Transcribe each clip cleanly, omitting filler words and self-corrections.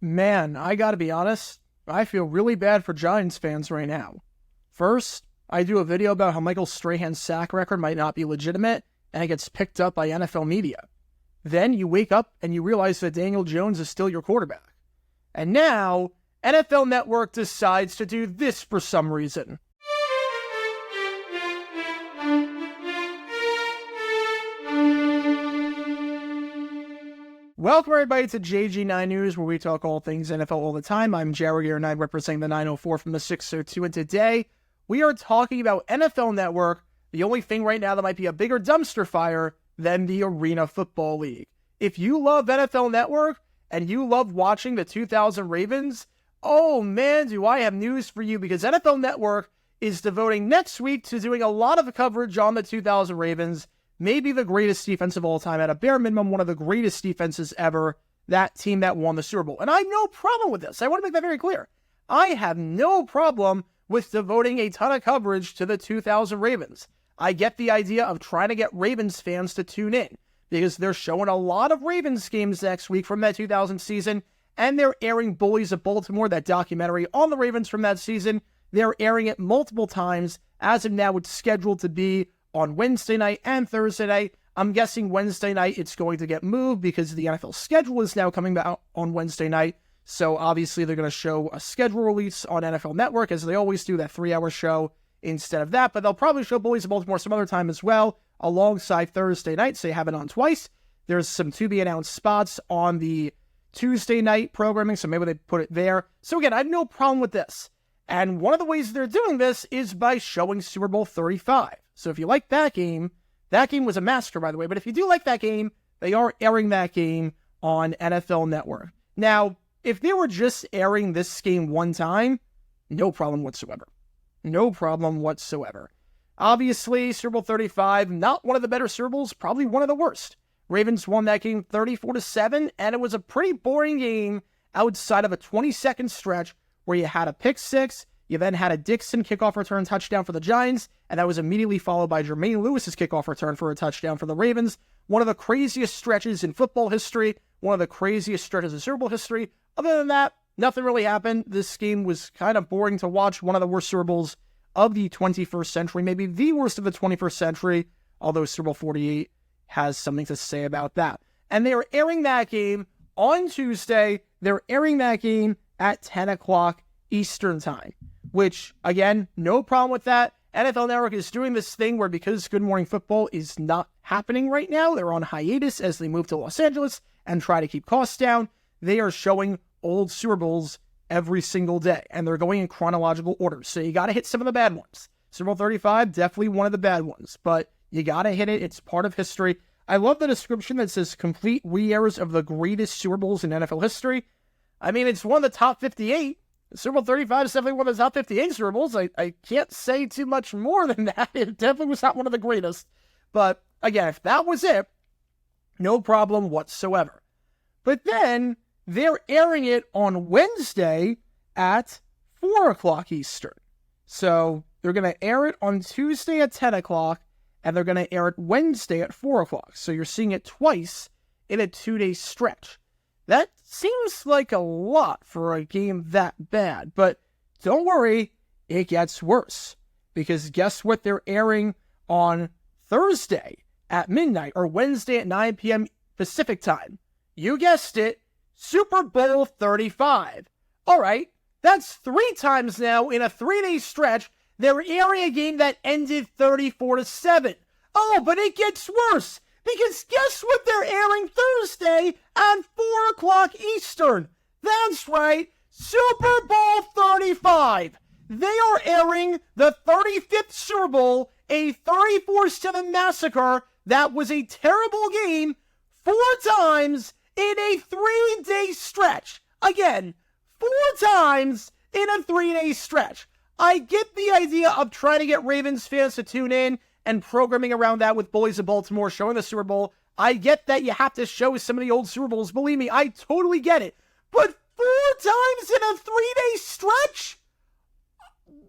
Man, I gotta be honest, I feel really bad for Giants fans right now. First, I do a video about how Michael Strahan's sack record might not be legitimate, and it gets picked up by NFL media. Then you wake up and you realize that Daniel Jones is still your quarterback. And now, NFL Network decides to do this for some reason. Welcome everybody to JG9 News, where we talk all things NFL all the time. I'm Jared Gear, and I'm representing the 904 from the 602, and today we are talking about NFL Network, the only thing right now that might be a bigger dumpster fire than the Arena Football League. If you love NFL Network, and you love watching the 2000 Ravens, oh man, do I have news for you, because NFL Network is devoting next week to doing a lot of coverage on the 2000 Ravens, maybe the greatest defense of all time, at a bare minimum, one of the greatest defenses ever, that team that won the Super Bowl. And I have no problem with this. I want to make that very clear. I have no problem with devoting a ton of coverage to the 2000 Ravens. I get the idea of trying to get Ravens fans to tune in, because they're showing a lot of Ravens games next week from that 2000 season, and they're airing Bullies of Baltimore, that documentary on the Ravens from that season. They're airing it multiple times. As of now, it's scheduled to be on Wednesday night and Thursday night. I'm guessing Wednesday night it's going to get moved because the NFL schedule is now coming out on Wednesday night. So obviously they're going to show a schedule release on NFL Network, as they always do, that 3-hour show instead of that. But they'll probably show Bullies of Baltimore some other time as well, alongside Thursday night, so you have it on twice. There's some to-be-announced spots on the Tuesday night programming, so maybe they put it there. So again, I have no problem with this. And one of the ways they're doing this is by showing Super Bowl 35. So if you like that game was a massacre, by the way, but if you do like that game, they are airing that game on NFL Network. Now, if they were just airing this game one time, no problem whatsoever. No problem whatsoever. Obviously, Super Bowl 35, not one of the better Super Bowls, probably one of the worst. Ravens won that game 34-7, and it was a pretty boring game outside of a 20-second stretch where you had a pick six, you then had a Dixon kickoff return touchdown for the Giants, and that was immediately followed by Jermaine Lewis's kickoff return for a touchdown for the Ravens. One of the craziest stretches in football history, one of the craziest stretches in Super Bowl history. Other than that, nothing really happened. This game was kind of boring to watch, one of the worst Super Bowls of the 21st century, maybe the worst of the 21st century, although Super Bowl 48 has something to say about that. And they are airing that game on Tuesday. They're airing that game at 10 o'clock Eastern time, which, again, no problem with that. NFL Network is doing this thing where, because Good Morning Football is not happening right now, they're on hiatus as they move to Los Angeles and try to keep costs down. They are showing old Super Bowls every single day, and they're going in chronological order. So you got to hit some of the bad ones. Super Bowl 35, definitely one of the bad ones, but you got to hit it. It's part of history. I love the description that says complete re-airs of the greatest Super Bowls in NFL history. I mean, it's one of the top 58. Super Bowl 35 is definitely one of the top 58 Super Bowls. I can't say too much more than that. It definitely was not one of the greatest. But again, if that was it, no problem whatsoever. But then they're airing it on Wednesday at 4 o'clock Eastern. So they're going to air it on Tuesday at 10 o'clock, and they're going to air it Wednesday at 4 o'clock. So you're seeing it twice in a 2-day stretch. That seems like a lot for a game that bad, but don't worry, it gets worse. Because guess what they're airing on Thursday at midnight, or Wednesday at 9 p.m. Pacific time? You guessed it, Super Bowl 35. All right, that's 3 times now in a 3-day stretch. They're airing a game that ended 34-7. Oh, but it gets worse, because guess what they're airing Thursday at 4 o'clock Eastern? That's right, Super Bowl 35. They are airing the 35th Super Bowl, a 34-7 massacre that was a terrible game, 4 times in a 3-day stretch. Again, 4 times in a 3-day stretch. I get the idea of trying to get Ravens fans to tune in and programming around that with Bullies of Baltimore showing the Super Bowl. I get that you have to show some of the old Super Bowls. Believe me, I totally get it. But 4 times in a 3-day stretch?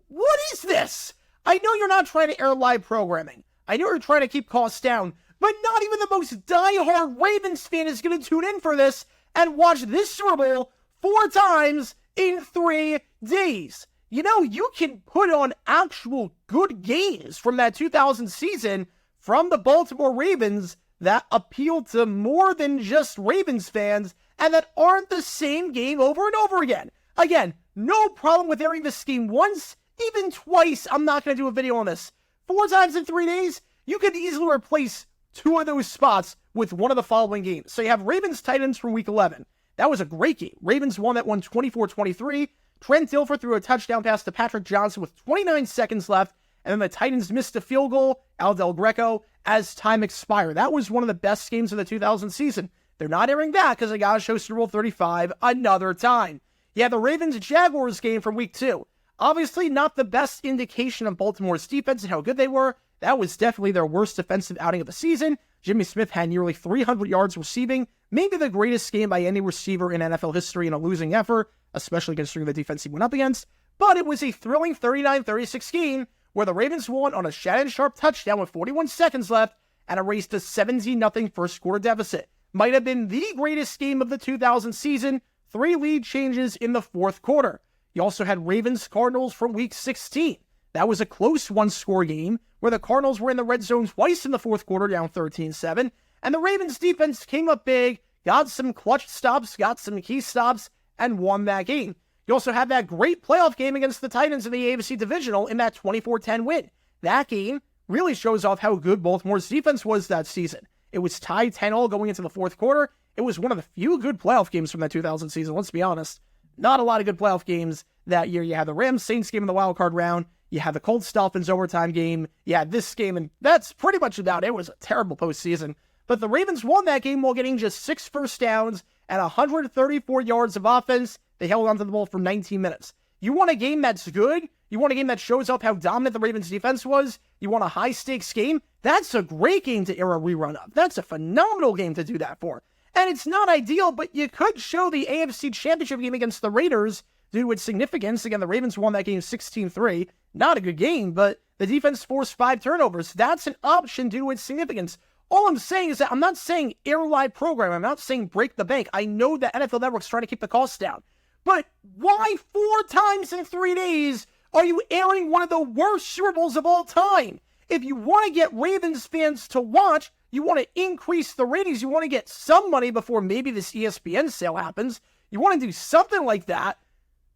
What is this? I know you're not trying to air live programming. I know you're trying to keep costs down. But not even the most diehard Ravens fan is going to tune in for this and watch this Super Bowl 4 times in 3 days. You know, you can put on actual good games from that 2000 season from the Baltimore Ravens that appeal to more than just Ravens fans and that aren't the same game over and over again. Again, no problem with airing this game once, even twice. I'm not going to do a video on this. 4 times in 3 days, you could easily replace 2 of those spots with one of the following games. So you have Ravens-Titans from Week 11. That was a great game. Ravens won that one 24-23. Trent Dilfer threw a touchdown pass to Patrick Johnson with 29 seconds left, and then the Titans missed a field goal, Al Del Greco, as time expired. That was one of the best games of the 2000 season. They're not airing that because they got to show Super Bowl 35 another time. Yeah, the Ravens-Jaguars game from Week 2. Obviously not the best indication of Baltimore's defense and how good they were. That was definitely their worst defensive outing of the season. Jimmy Smith had nearly 300 yards receiving, maybe the greatest game by any receiver in NFL history in a losing effort, especially considering the defense he went up against. But it was a thrilling 39-36 game where the Ravens won on a Shannon Sharp touchdown with 41 seconds left and erased a 17-0 first quarter deficit. Might have been the greatest game of the 2000 season. 3 lead changes in the fourth quarter. You also had Ravens-Cardinals from Week 16. That was a close one-score game where the Cardinals were in the red zone twice in the fourth quarter, down 13-7, and the Ravens defense came up big, got some clutch stops, got some key stops, and won that game. You also had that great playoff game against the Titans in the AFC Divisional in that 24-10 win. That game really shows off how good Baltimore's defense was that season. It was tied 10-all going into the fourth quarter. It was one of the few good playoff games from that 2000 season, let's be honest. Not a lot of good playoff games that year. You had the Rams-Saints game in the wild card round. You had the Colts-Dolphins overtime game. You had this game, and that's pretty much about it. It was a terrible postseason. But the Ravens won that game while getting just 6 first downs and 134 yards of offense. They held onto the ball for 19 minutes. You want a game that's good? You want a game that shows off how dominant the Ravens defense was? You want a high-stakes game? That's a great game to air a rerun of. That's a phenomenal game to do that for. And it's not ideal, but you could show the AFC Championship game against the Raiders due to its significance. Again, the Ravens won that game 16-3. Not a good game, but the defense forced 5 turnovers. That's an option due to its significance. All I'm saying is that I'm not saying air a live program. I'm not saying break the bank. I know that NFL Network's trying to keep the costs down. But why 4 times in 3 days are you airing one of the worst Super Bowls of all time? If you want to get Ravens fans to watch, you want to increase the ratings, you want to get some money before maybe this ESPN sale happens, you want to do something like that,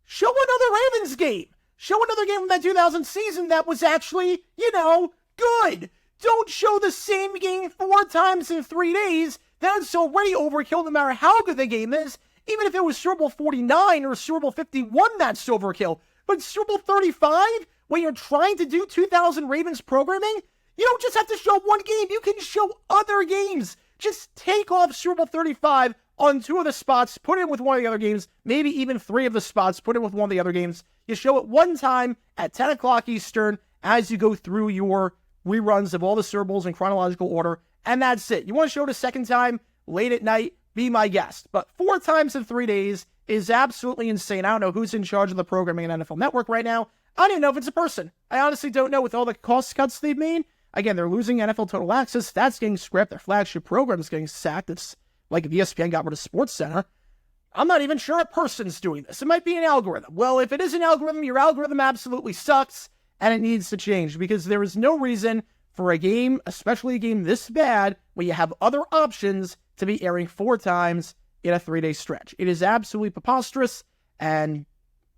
show another Ravens game. Show another game from that 2000 season that was actually, good. Don't show the same game 4 times in 3 days. That's already overkill no matter how good the game is. Even if it was Super Bowl 49 or Super Bowl 51, that's overkill. But Super Bowl 35, when you're trying to do 2000 Ravens programming, you don't just have to show one game. You can show other games. Just take off Super Bowl 35 on 2 of the spots, put it with one of the other games, maybe even 3 of the spots, put it with one of the other games. You show it one time at 10 o'clock Eastern as you go through your reruns of all the Super Bowls in chronological order, and that's it. You want to show it a second time, late at night, be my guest. But 4 times in 3 days is absolutely insane. I don't know who's in charge of the programming at NFL Network right now. I don't even know if it's a person. I honestly don't know with all the cost cuts they've made. Again, they're losing NFL Total Access. That's getting scrapped. Their flagship program's getting sacked. It's like if ESPN got rid of SportsCenter. I'm not even sure a person's doing this. It might be an algorithm. Well, if it is an algorithm, your algorithm absolutely sucks, and it needs to change because there is no reason for a game, especially a game this bad, where you have other options to be airing 4 times in a 3-day stretch. It is absolutely preposterous, and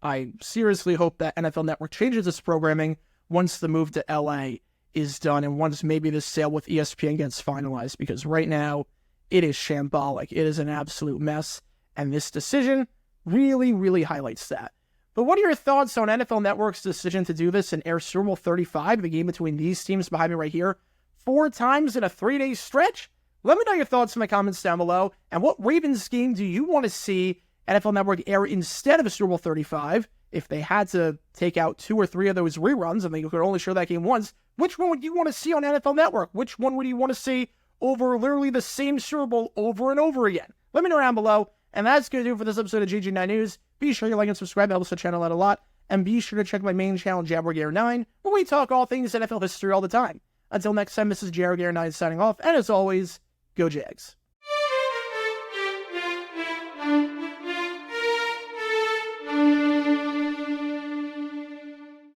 I seriously hope that NFL Network changes its programming once the move to LA is done and once maybe this sale with ESPN gets finalized, because right now it is shambolic. It is an absolute mess, and this decision really, really highlights that. But what are your thoughts on NFL Network's decision to do this and air Super Bowl 35, the game between these teams behind me right here, 4 times in a 3-day stretch? Let me know your thoughts in the comments down below, and what Ravens game do you want to see NFL Network air instead of a Super Bowl 35? If they had to take out 2 or 3 of those reruns and they could only show that game once, which one would you want to see on NFL Network? Which one would you want to see over literally the same Super Bowl over and over again? Let me know down below. And that's going to do it for this episode of GG9 News. Be sure you like and subscribe. It helps the channel out a lot. And be sure to check my main channel, JaguarGator9, where we talk all things NFL history all the time. Until next time, this is JaguarGator9 signing off. And as always, go Jags.